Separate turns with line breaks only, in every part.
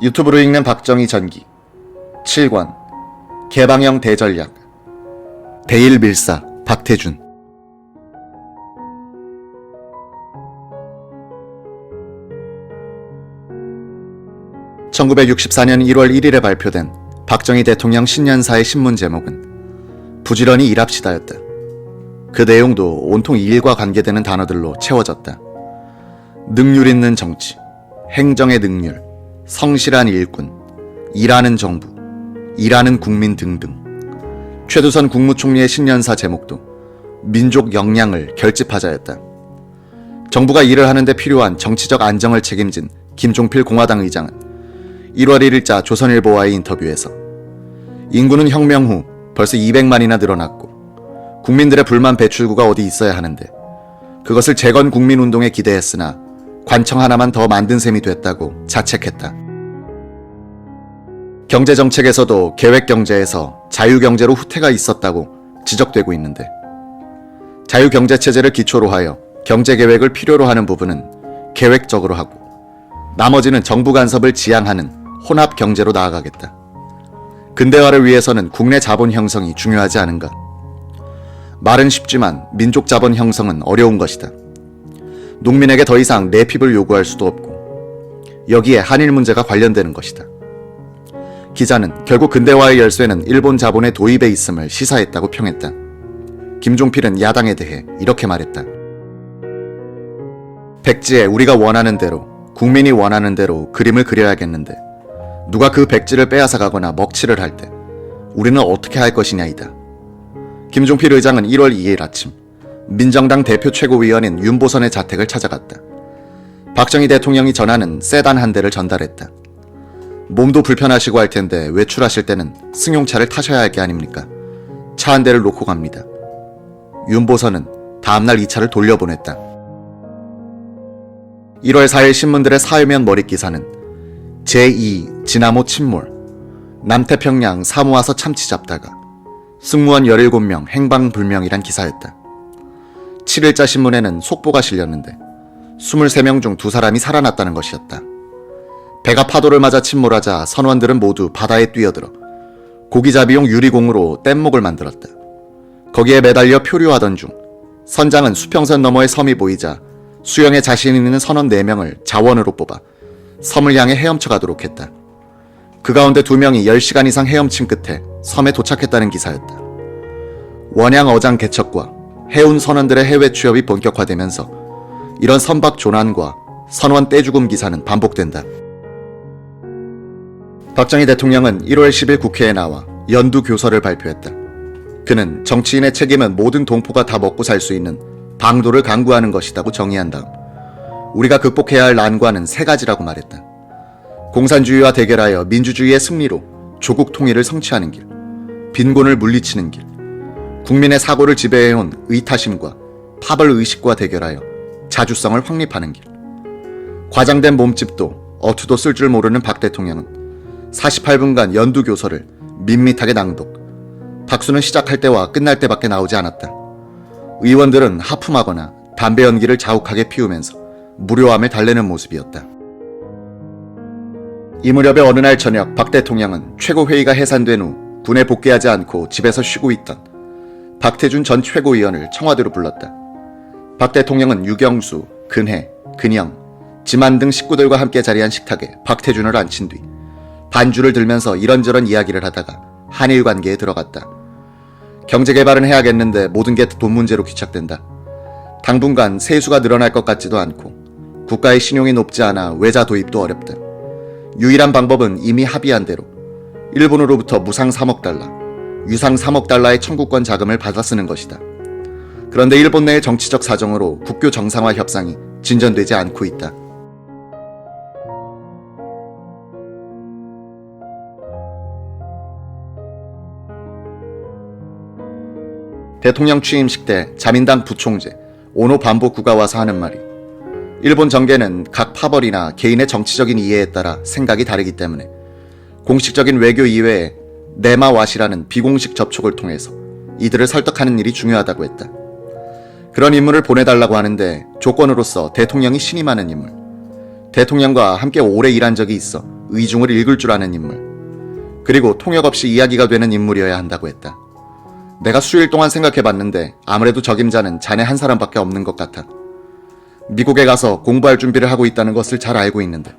유튜브로 읽는 박정희 전기 7권 개방형 대전략 대일밀사 박태준 1964년 1월 1일에 발표된 박정희 대통령 신년사의 신문 제목은 부지런히 일합시다였다. 그 내용도 온통 일과 관계되는 단어들로 채워졌다. 능률 있는 정치, 행정의 능률, 성실한 일꾼, 일하는 정부, 일하는 국민 등등. 최두선 국무총리의 신년사 제목도 민족 역량을 결집하자였다. 정부가 일을 하는데 필요한 정치적 안정을 책임진 김종필 공화당 의장은 1월 1일자 조선일보와의 인터뷰에서 인구는 혁명 후 벌써 200만이나 늘어났고 국민들의 불만 배출구가 어디 있어야 하는데 그것을 재건 국민운동에 기대했으나 관청 하나만 더 만든 셈이 됐다고 자책했다. 경제정책에서도 계획경제에서 자유경제로 후퇴가 있었다고 지적되고 있는데 자유경제체제를 기초로 하여 경제계획을 필요로 하는 부분은 계획적으로 하고 나머지는 정부 간섭을 지향하는 혼합경제로 나아가겠다. 근대화를 위해서는 국내 자본 형성이 중요하지 않은가? 말은 쉽지만 민족 자본 형성은 어려운 것이다. 농민에게 더 이상 내 핍을 요구할 수도 없고 여기에 한일 문제가 관련되는 것이다. 기자는 결국 근대화의 열쇠는 일본 자본의 도입에 있음을 시사했다고 평했다. 김종필은 야당에 대해 이렇게 말했다. 백지에 우리가 원하는 대로, 국민이 원하는 대로 그림을 그려야겠는데 누가 그 백지를 빼앗아 가거나 먹칠을 할 때 우리는 어떻게 할 것이냐이다. 김종필 의장은 1월 2일 아침 민정당 대표 최고위원인 윤보선의 자택을 찾아갔다. 박정희 대통령이 전하는 세단 한 대를 전달했다. 몸도 불편하시고 할 텐데 외출하실 때는 승용차를 타셔야 할 게 아닙니까? 차 한 대를 놓고 갑니다. 윤보선은 다음날 이 차를 돌려보냈다. 1월 4일 신문들의 사회면 머릿 기사는 제2 진나모 침몰, 남태평양 사무 와서 참치 잡다가 승무원 17명 행방불명이란 기사였다. 7일자 신문에는 속보가 실렸는데 23명 중 2사람이 살아났다는 것이었다. 배가 파도를 맞아 침몰하자 선원들은 모두 바다에 뛰어들어 고기잡이용 유리공으로 뗏목을 만들었다. 거기에 매달려 표류하던 중 선장은 수평선 너머의 섬이 보이자 수영에 자신 있는 선원 4명을 자원으로 뽑아 섬을 향해 헤엄쳐 가도록 했다. 그 가운데 2명이 10시간 이상 헤엄친 끝에 섬에 도착했다는 기사였다. 원양 어장 개척과 해운 선원들의 해외 취업이 본격화되면서 이런 선박 조난과 선원 떼죽음 기사는 반복된다. 박정희 대통령은 1월 10일 국회에 나와 연두 교서를 발표했다. 그는 정치인의 책임은 모든 동포가 다 먹고 살 수 있는 방도를 강구하는 것이라고 정의한 다음 우리가 극복해야 할 난관은 3가지라고 말했다. 공산주의와 대결하여 민주주의의 승리로 조국 통일을 성취하는 길, 빈곤을 물리치는 길, 국민의 사고를 지배해온 의타심과 파벌 의식과 대결하여 자주성을 확립하는 길. 과장된 몸집도 어투도 쓸 줄 모르는 박 대통령은 48분간 연두 교서를 밋밋하게 낭독. 박수는 시작할 때와 끝날 때밖에 나오지 않았다. 의원들은 하품하거나 담배 연기를 자욱하게 피우면서 무료함을 달래는 모습이었다. 이 무렵의 어느 날 저녁 박 대통령은 최고회의가 해산된 후 군에 복귀하지 않고 집에서 쉬고 있던 박태준 전 최고위원을 청와대로 불렀다. 박 대통령은 유경수, 근혜, 근영, 지만 등 식구들과 함께 자리한 식탁에 박태준을 앉힌 뒤 반주를 들면서 이런저런 이야기를 하다가 한일 관계에 들어갔다. 경제개발은 해야겠는데 모든 게 돈 문제로 귀착된다. 당분간 세수가 늘어날 것 같지도 않고 국가의 신용이 높지 않아 외자 도입도 어렵다. 유일한 방법은 이미 합의한 대로 일본으로부터 무상 3억 달러, 유상 3억 달러의 청구권 자금을 받아 쓰는 것이다. 그런데 일본 내의 정치적 사정으로 국교 정상화 협상이 진전되지 않고 있다. 대통령 취임식 때 자민당 부총재 오노 반보쿠가 와서 하는 말이 일본 정계는 각 파벌이나 개인의 정치적인 이해에 따라 생각이 다르기 때문에 공식적인 외교 이외에 네마와시라는 비공식 접촉을 통해서 이들을 설득하는 일이 중요하다고 했다. 그런 인물을 보내달라고 하는데 조건으로서 대통령이 신임하는 인물, 대통령과 함께 오래 일한 적이 있어 의중을 읽을 줄 아는 인물, 그리고 통역 없이 이야기가 되는 인물이어야 한다고 했다. 내가 수일 동안 생각해봤는데 아무래도 적임자는 자네 한 사람밖에 없는 것 같아. 미국에 가서 공부할 준비를 하고 있다는 것을 잘 알고 있는데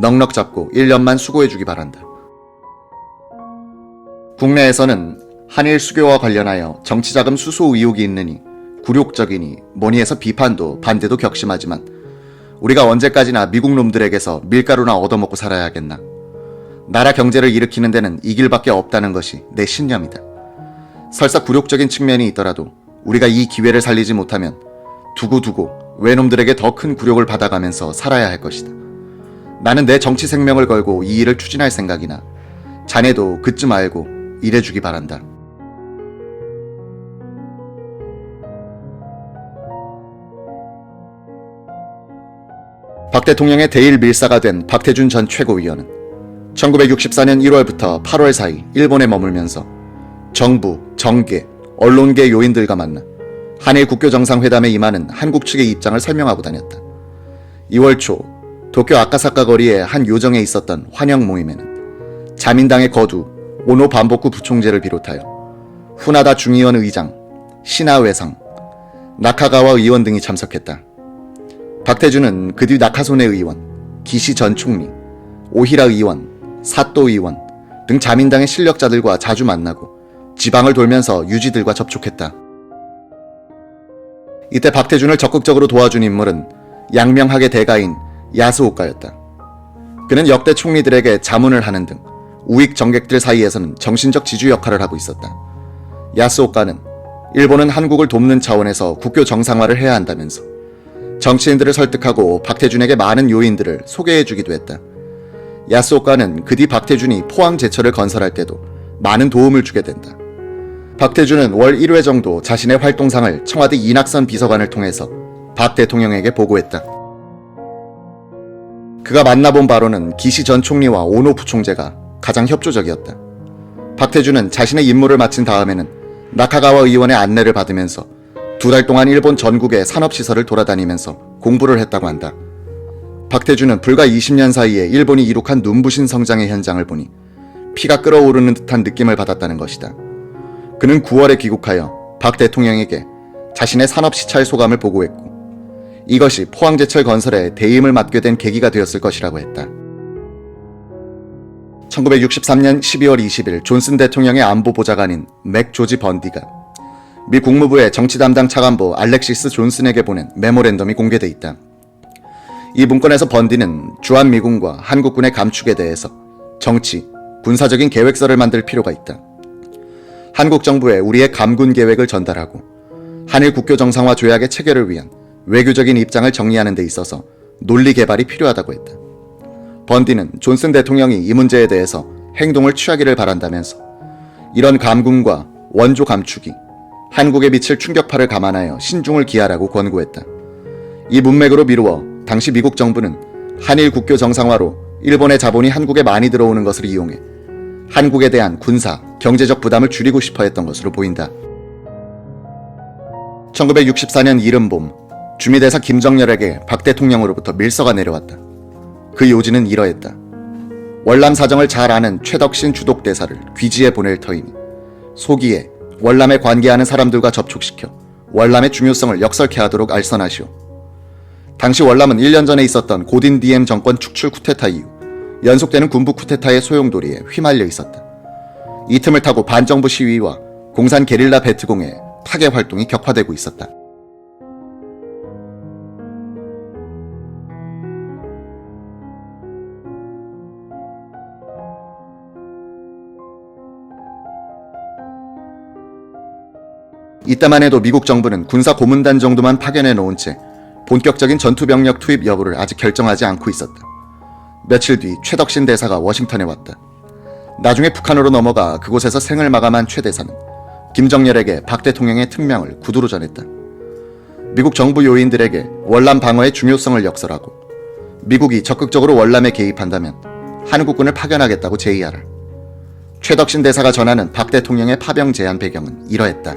넉넉 잡고 1년만 수고해주기 바란다. 국내에서는 한일 수교와 관련하여 정치자금 수수 의혹이 있느니 굴욕적이니 뭐니 해서 비판도 반대도 격심하지만 우리가 언제까지나 미국 놈들에게서 밀가루나 얻어먹고 살아야겠나. 나라 경제를 일으키는 데는 이 길밖에 없다는 것이 내 신념이다. 설사 굴욕적인 측면이 있더라도 우리가 이 기회를 살리지 못하면 두고두고 외놈들에게 더 큰 굴욕을 받아가면서 살아야 할 것이다. 나는 내 정치 생명을 걸고 이 일을 추진할 생각이나 자네도 그쯤 알고 일해주기 바란다. 박 대통령의 대일 밀사가 된 박태준 전 최고위원은 1964년 1월부터 8월 사이 일본에 머물면서 정부, 정계, 언론계 요인들과 만나 한일 국교 정상회담에 임하는 한국 측의 입장을 설명하고 다녔다. 2월 초 도쿄 아카사카 거리의 한 요정에 있었던 환영 모임에는 자민당의 거두 오노 반복구 부총재를 비롯하여 후나다 중의원 의장, 신하 외상, 나카가와 의원 등이 참석했다. 박태준은 그 뒤 나카소네 의원, 기시 전 총리, 오히라 의원, 사또 의원 등 자민당의 실력자들과 자주 만나고 지방을 돌면서 유지들과 접촉했다. 이때 박태준을 적극적으로 도와준 인물은 양명학의 대가인 야스오카였다. 그는 역대 총리들에게 자문을 하는 등 우익 정객들 사이에서는 정신적 지주 역할을 하고 있었다. 야스오카는 일본은 한국을 돕는 차원에서 국교 정상화를 해야 한다면서 정치인들을 설득하고 박태준에게 많은 요인들을 소개해주기도 했다. 야스오카는 그 뒤 박태준이 포항 제철을 건설할 때도 많은 도움을 주게 된다. 박태준은 월 1회 정도 자신의 활동상을 청와대 이낙선 비서관을 통해서 박 대통령에게 보고했다. 그가 만나본 바로는 기시 전 총리와 오노 부총재가 가장 협조적이었다. 박태준은 자신의 임무를 마친 다음에는 나카가와 의원의 안내를 받으면서 2달 동안 일본 전국의 산업시설을 돌아다니면서 공부를 했다고 한다. 박태준은 불과 20년 사이에 일본이 이룩한 눈부신 성장의 현장을 보니 피가 끓어오르는 듯한 느낌을 받았다는 것이다. 그는 9월에 귀국하여 박 대통령에게 자신의 산업시찰 소감을 보고했고 이것이 포항제철 건설에 대임을 맡게 된 계기가 되었을 것이라고 했다. 1963년 12월 20일 존슨 대통령의 안보보좌관인 맥 조지 번디가 미 국무부의 정치 담당 차관보 알렉시스 존슨에게 보낸 메모랜덤이 공개돼 있다. 이 문건에서 번디는 주한미군과 한국군의 감축에 대해서 정치, 군사적인 계획서를 만들 필요가 있다. 한국 정부에 우리의 감군 계획을 전달하고 한일 국교 정상화 조약의 체결을 위한 외교적인 입장을 정리하는 데 있어서 논리 개발이 필요하다고 했다. 번디는 존슨 대통령이 이 문제에 대해서 행동을 취하기를 바란다면서 이런 감군과 원조 감축이 한국에 미칠 충격파를 감안하여 신중을 기하라고 권고했다. 이 문맥으로 미루어 당시 미국 정부는 한일 국교 정상화로 일본의 자본이 한국에 많이 들어오는 것을 이용해 한국에 대한 군사, 경제적 부담을 줄이고 싶어 했던 것으로 보인다. 1964년 이른봄 주미대사 김정렬에게 박 대통령으로부터 밀서가 내려왔다. 그 요지는 이러했다. 월남 사정을 잘 아는 최덕신 주독대사를 귀지에 보낼 터이니 소기에 월남에 관계하는 사람들과 접촉시켜 월남의 중요성을 역설케 하도록 알선하시오. 당시 월남은 1년 전에 있었던 고딘 DM 정권 축출 쿠데타 이후 연속되는 군부 쿠데타의 소용돌이에 휘말려 있었다. 이 틈을 타고 반정부 시위와 공산 게릴라 베트공의 타계 활동이 격화되고 있었다. 이때만 해도 미국 정부는 군사 고문단 정도만 파견해 놓은 채 본격적인 전투병력 투입 여부를 아직 결정하지 않고 있었다. 며칠 뒤 최덕신 대사가 워싱턴에 왔다. 나중에 북한으로 넘어가 그곳에서 생을 마감한 최 대사는 김정렬에게 박 대통령의 특명을 구두로 전했다. 미국 정부 요인들에게 월남 방어의 중요성을 역설하고 미국이 적극적으로 월남에 개입한다면 한국군을 파견하겠다고 제의하라. 최덕신 대사가 전하는 박 대통령의 파병 제안 배경은 이러했다.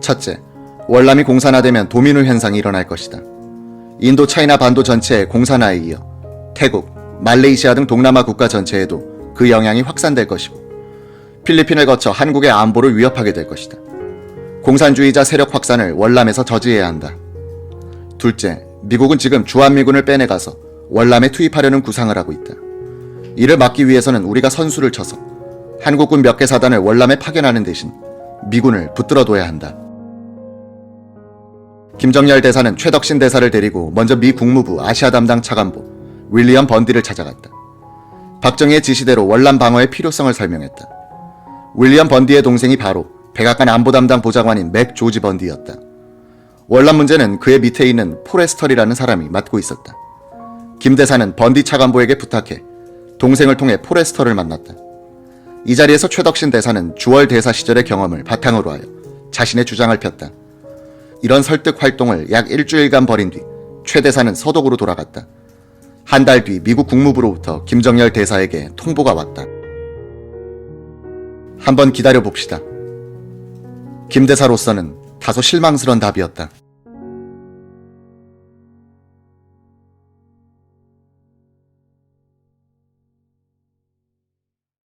첫째, 월남이 공산화되면 도미노 현상이 일어날 것이다. 인도 차이나 반도 전체의 공산화에 이어 태국, 말레이시아 등 동남아 국가 전체에도 그 영향이 확산될 것이고 필리핀을 거쳐 한국의 안보를 위협하게 될 것이다. 공산주의자 세력 확산을 월남에서 저지해야 한다. 둘째, 미국은 지금 주한미군을 빼내가서 월남에 투입하려는 구상을 하고 있다. 이를 막기 위해서는 우리가 선수를 쳐서 한국군 몇 개 사단을 월남에 파견하는 대신 미군을 붙들어둬야 한다. 김정열 대사는 최덕신 대사를 데리고 먼저 미 국무부 아시아 담당 차관보 윌리엄 번디를 찾아갔다. 박정희의 지시대로 월남 방어의 필요성을 설명했다. 윌리엄 번디의 동생이 바로 백악관 안보 담당 보좌관인 맥 조지 번디였다. 월남 문제는 그의 밑에 있는 포레스털이라는 사람이 맡고 있었다. 김 대사는 번디 차관보에게 부탁해 동생을 통해 포레스털을 만났다. 이 자리에서 최덕신 대사는 주월 대사 시절의 경험을 바탕으로 하여 자신의 주장을 폈다. 이런 설득 활동을 약 일주일간 벌인 뒤 최 대사는 서독으로 돌아갔다. 한 달 뒤 미국 국무부로부터 김정열 대사에게 통보가 왔다. 한번 기다려 봅시다. 김 대사로서는 다소 실망스러운 답이었다.